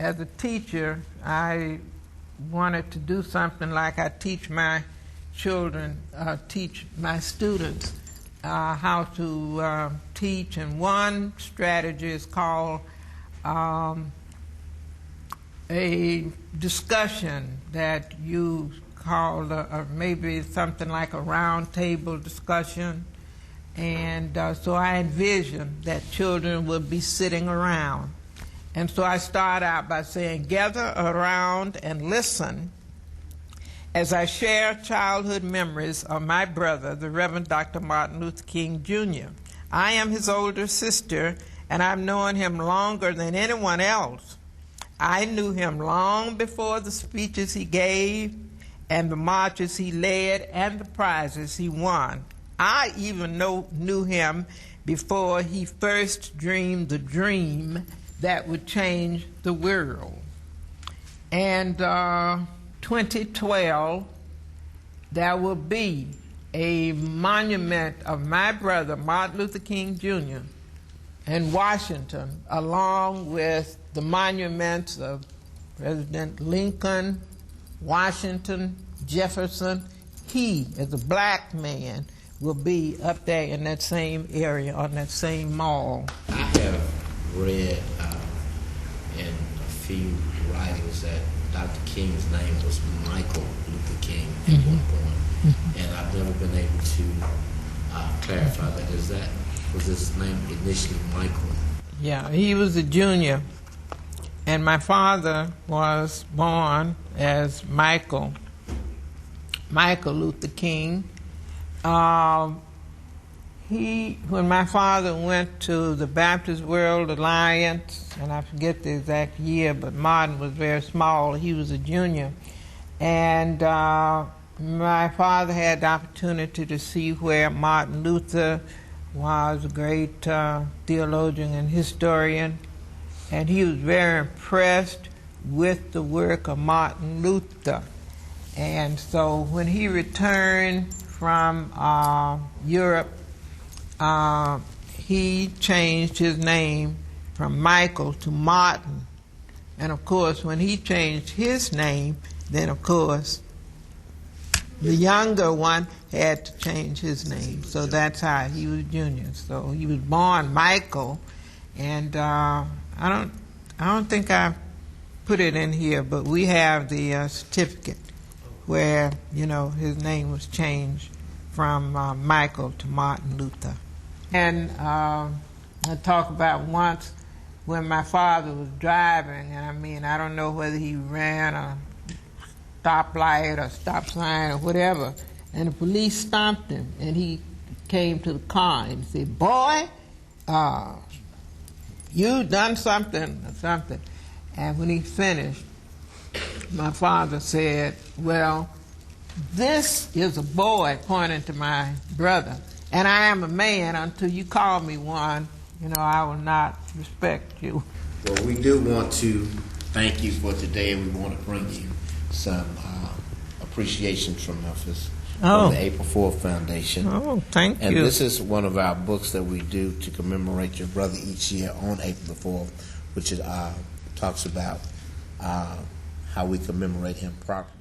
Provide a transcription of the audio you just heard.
as a teacher, I wanted to do something like I teach my children, teach my students how to teach, and one strategy is called a discussion that you call maybe something like a round table discussion. And so I envisioned that children would be sitting around. And so I start out by saying, gather around and listen as I share childhood memories of my brother, the Reverend Dr. Martin Luther King, Jr. I am his older sister, and I've known him longer than anyone else. I knew him long before the speeches he gave and the marches he led and the prizes he won. I even knew him before he first dreamed the dream that would change the world. And 2012, there will be a monument of my brother, Martin Luther King, Jr., in Washington, along with the monuments of President Lincoln, Washington, Jefferson. He, as a black man, will be up there in that same area, on that same mall. I have read in a few writings that Dr. King's name was Michael Luther King at one point, and I've never been able to clarify that. Was his name initially Michael? Yeah, he was a junior, and my father was born as Michael Luther King. When my father went to the Baptist World Alliance, and I forget the exact year, but Martin was very small, he was a junior, and my father had the opportunity to see where Martin Luther was, a great theologian and historian, and he was very impressed with the work of Martin Luther. And so when he returned from Europe, he changed his name from Michael to Martin. And of course, when he changed his name, then of course, the younger one had to change his name. So that's how he was junior. So he was born Michael, and I don't think I put it in here, but we have the certificate where, you know, his name was changed from Michael to Martin Luther. And I talk about once when my father was driving, and I mean, I don't know whether he ran a stoplight or stop sign or whatever, and the police stopped him, and he came to the car and said, "Boy, you done something or something." And when he finished, my father said, "Well, this is a boy," pointing to my brother, "and I am a man. Until you call me one, you know, I will not respect you." Well, we do want to thank you for today, and we want to bring you some appreciation from Memphis, from the April 4th Foundation. Oh, thank you. And this is one of our books that we do to commemorate your brother each year on April the 4th, which is, talks about how we commemorate him properly.